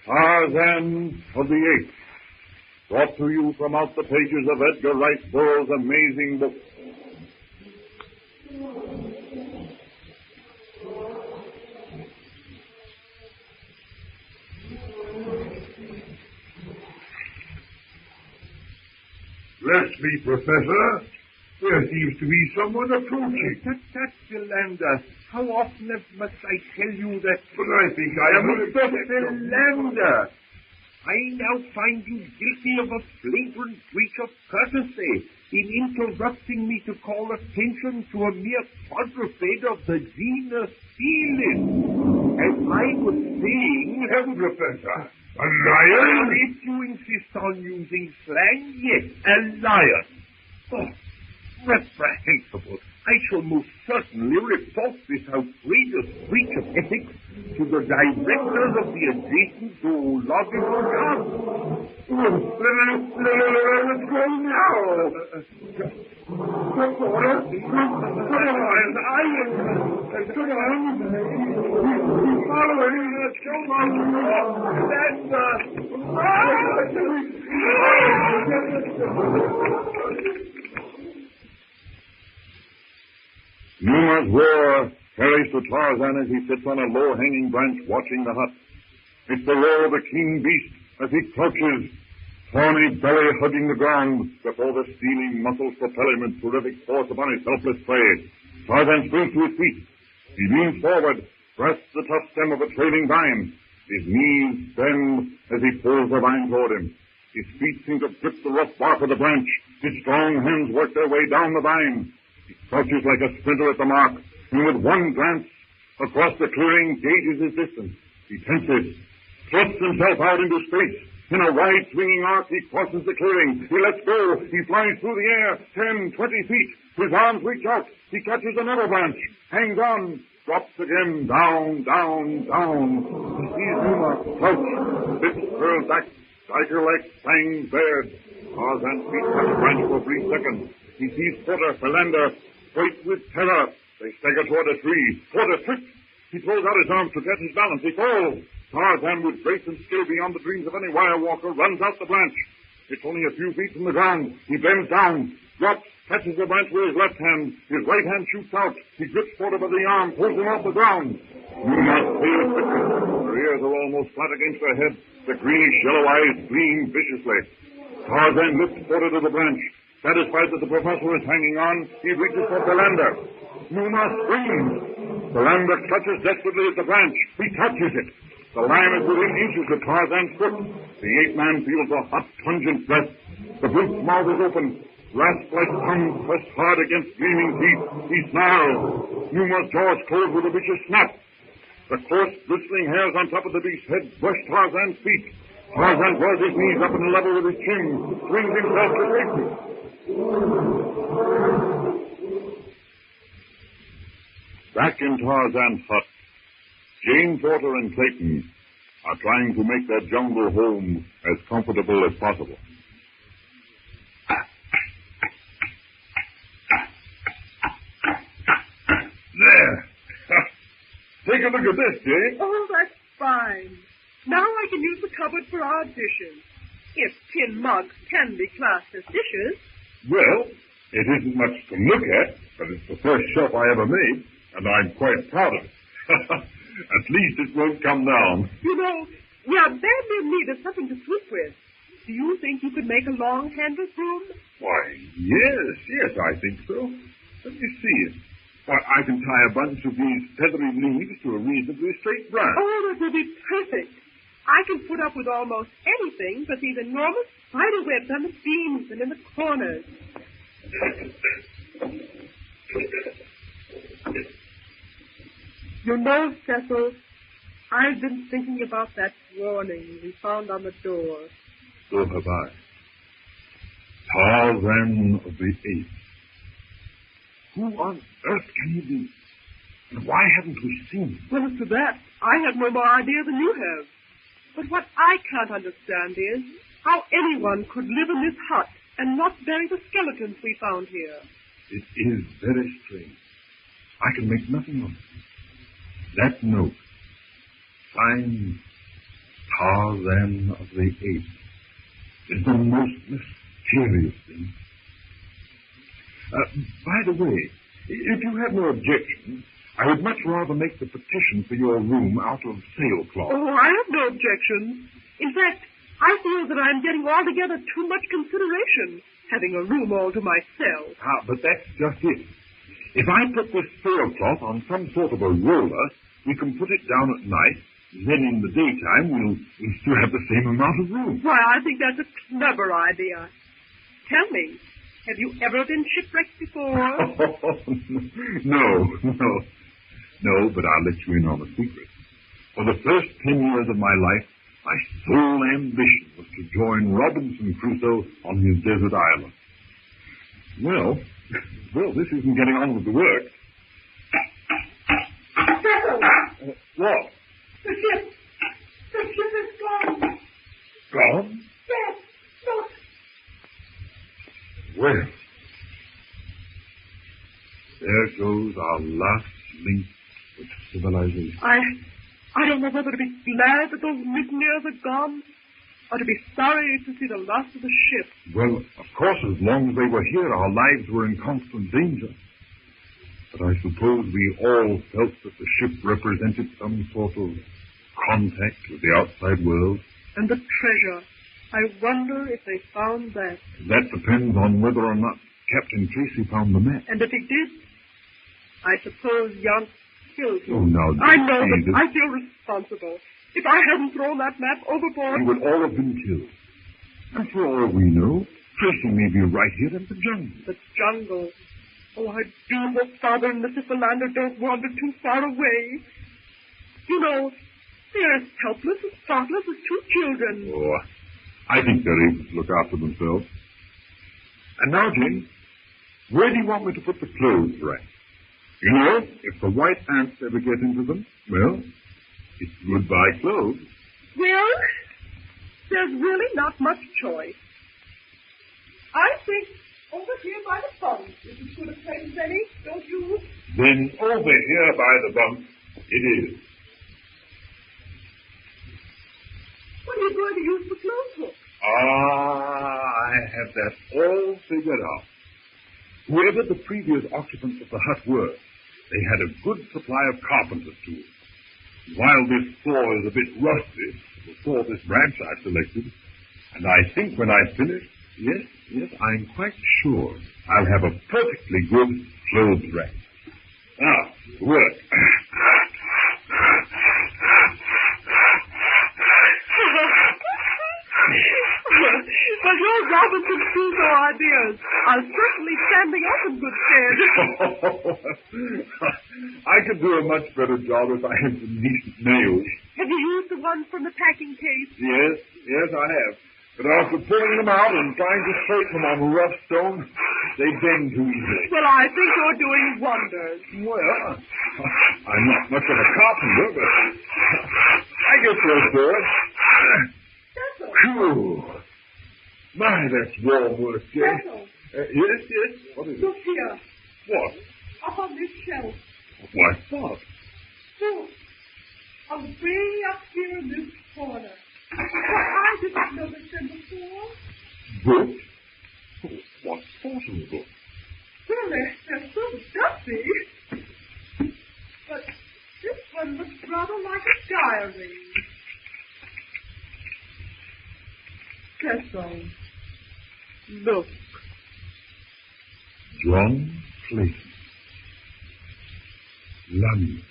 Tarzan of the Apes, brought to you from out the pages of Edgar Rice Burroughs' amazing book. Bless me, Professor. There seems to be someone approaching. That's Philander. How often must I tell you that? But I think I am Mr. Philander, I now find you guilty of a flagrant breach of courtesy in interrupting me to call attention to a mere quadruped of the genus Felis. As I was saying... Professor, a lion? If you insist on using slang, yes, a lion. Oh, reprehensible. I shall most certainly report this outrageous breach of ethics to the directors of the adjacent zoological garden. Let's go now. Numa's roar carries to Tarzan as he sits on a low-hanging branch watching the hut. It's the roar of a keen beast as he crouches, tawny belly hugging the ground before the steely muscles propel him with terrific force upon his helpless prey. Tarzan springs to his feet. He leans forward, grasps the tough stem of a trailing vine. His knees bend as he pulls the vine toward him. His feet seem to grip the rough bark of the branch. His strong hands work their way down the vine. He crouches like a sprinter at the mark, and with one glance across the clearing gauges his distance. He tenses, thrusts himself out into space. In a wide swinging arc, he crosses the clearing. He lets go. He flies through the air, 10, 20 feet. His arms reach out. He catches another branch, hangs on, drops again, down, down, down. He sees Numa crouch, lips curled back, tiger-like fangs bared. Tarzan's feet touch the branch for a brief second. He sees Porter, Philander, quake with terror. They stagger toward a tree. Porter trips. He throws out his arms to get his balance. He falls. Tarzan, with grace and skill beyond the dreams of any wire walker, runs out the branch. It's only a few feet from the ground. He bends down, drops, catches the branch with his left hand. His right hand shoots out. He grips Porter by the arm, pulls him off the ground. Numa's tail quickens. Her ears are almost flat against her head. The greenish yellow eyes gleam viciously. Tarzan lifts Porter to the branch. Satisfied that the professor is hanging on, he reaches for Philander. Numa screams. Philander clutches desperately at the branch. He touches it. The lion is within inches of Tarzan's foot. The ape-man feels a hot, pungent breath. The brute's mouth is open. Rasp-like tongue pressed hard against gleaming teeth. He snarls. Numa's jaws close with a vicious snap. The coarse, bristling hairs on top of the beast's head brush Tarzan's feet. Tarzan draws his knees up on the level with his chin, swings himself to safety. Back in Tarzan's hut, Jane Porter and Clayton are trying to make their jungle home as comfortable as possible. There. Take a look at this, Jane. Oh, that's fine. Now I can use the cupboard for our dishes. If tin mugs can be classed as dishes. Well, it isn't much to look at, but it's the first shelf I ever made, and I'm quite proud of it. At least it won't come down. You know, we are badly in need of something to sleep with. Do you think you could make a long-handled broom? Why, yes, I think so. Let me see it. Why, I can tie a bunch of these feathery leaves to a reasonably straight branch. Oh, that will be perfect. I can put up with almost anything but these enormous spider webs on the beams and in the corners. You know, Cecil, I've been thinking about that warning we found on the door. So have I. Tarzan of the Apes. Who on earth can he be? And why haven't we seen him? Well, as to that, I have no more idea than you have. But what I can't understand is how anyone could live in this hut and not bury the skeletons we found here. It is very strange. I can make nothing of it. That note, signed Tarzan of the Apes is the most mysterious thing. By the way, if you have no objection, I would much rather make the partition for your room out of sailcloth. Oh, I have no objection. In fact, I feel that I'm getting altogether too much consideration, having a room all to myself. But that's just it. If I put this sailcloth on some sort of a roller, we can put it down at night. Then in the daytime, we'll still have the same amount of room. Why, I think that's a clever idea. Tell me, have you ever been shipwrecked before? No, but I'll let you in on a secret. For the first 10 years of my life, my sole ambition was to join Robinson Crusoe on his desert island. Well, this isn't getting on with the work. What? The ship is gone. Gone? Yes, look. Well, there goes our last link with civilization. I don't know whether to be glad that those mutineers are gone, or to be sorry to see the loss of the ship. Well, of course, as long as they were here, our lives were in constant danger. But I suppose we all felt that the ship represented some sort of contact with the outside world. And the treasure. I wonder if they found that. That depends on whether or not Captain Tracy found the map. And if he did, I suppose Jan killed him. Oh, now, I know, but I feel responsible. If I hadn't thrown that map overboard... We would all have been killed. And for all we know, Tracy may be right here in the jungle. The jungle. Oh, I do hope Father and Mrs. Philander don't wander too far away. You know, they're as helpless and thoughtless as two children. Oh, I think they're able to look after themselves. And now, Jane, where do you want me to put the clothes rack? You know, if the white ants ever get into them, well, it's goodbye clothes. Well, there's really not much choice. I think over here by the bunk is as good a place as any, don't you? Then over here by the bunk it is. What are you going to use for clothes hooks? I have that all figured out. Whoever the previous occupants of the hut were, they had a good supply of carpenter's tools. While this saw is a bit rusty, the saw this branch I selected, and I think when I finish, yes, I'm quite sure I'll have a perfectly good clothes rack. Now, to work. But your Robinson Crusoe ideas are certainly standing up in good stead. I could do a much better job if I had some decent nails. Have you used the ones from the packing case? Yes, I have. But after pulling them out and trying to straighten them on rough stone, they bend too easily. Well, I think you're doing wonders. Well, I'm not much of a carpenter, but I guess you'll do it. Phew. My, that's warm work, Jane. Yes. What is it? Look here. What? Up on this shelf. Why, what? Look. Way up here in this corner. I didn't notice them before. Book? What sort of book? Well, they're sort of dusty. But this one looks rather like a diary. Cecil, look. John Clayton. London.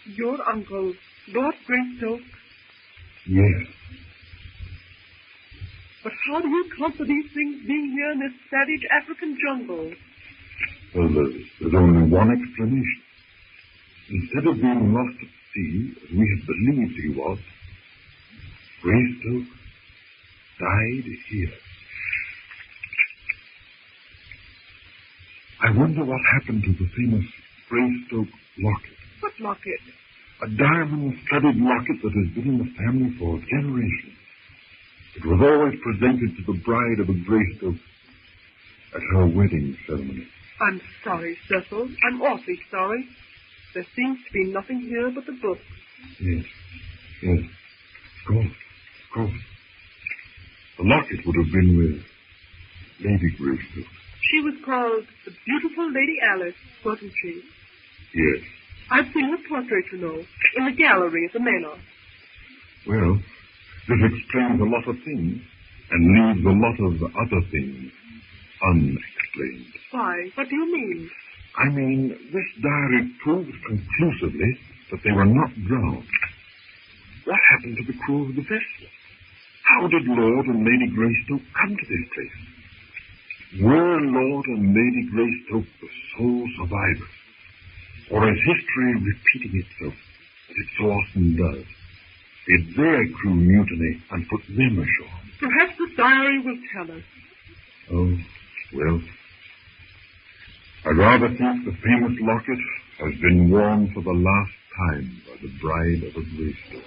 Your uncle, Lord Greystoke. Yes. But how do you account for these things being here in this savage African jungle? Well, there's only one explanation. Instead of being lost at sea, as we had believed he was, Greystoke died here. I wonder what happened to the famous Greystoke locket. What locket? A diamond-studded locket that has been in the family for generations. It was always presented to the bride of a Greystoke at her wedding ceremony. I'm sorry, Cecil. I'm awfully sorry. There seems to be nothing here but the book. Yes. Of course. course. The locket would have been with Lady Greystoke. She was called the beautiful Lady Alice, wasn't she? Yes. I've seen her portrait, you know, in the gallery at the Manor. Well, this explains a lot of things and leaves a lot of other things unexplained. Why? What do you mean? I mean, this diary proves conclusively that they were not drowned. What happened to the crew of the vessel? How did Lord and Lady Greystoke come to this place? Were Lord and Lady Greystoke the sole survivors? Or is history repeating itself, as it so often does? Did their crew mutiny and put them ashore? Perhaps the diary will tell us. Oh, well, I'd rather think the famous locket has been worn for the last time by the bride of a Greystoke.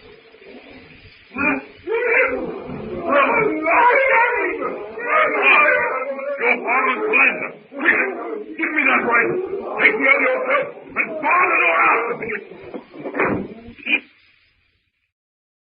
Your father's blinder! Quick! Give me that rifle! Take me on yourself and fire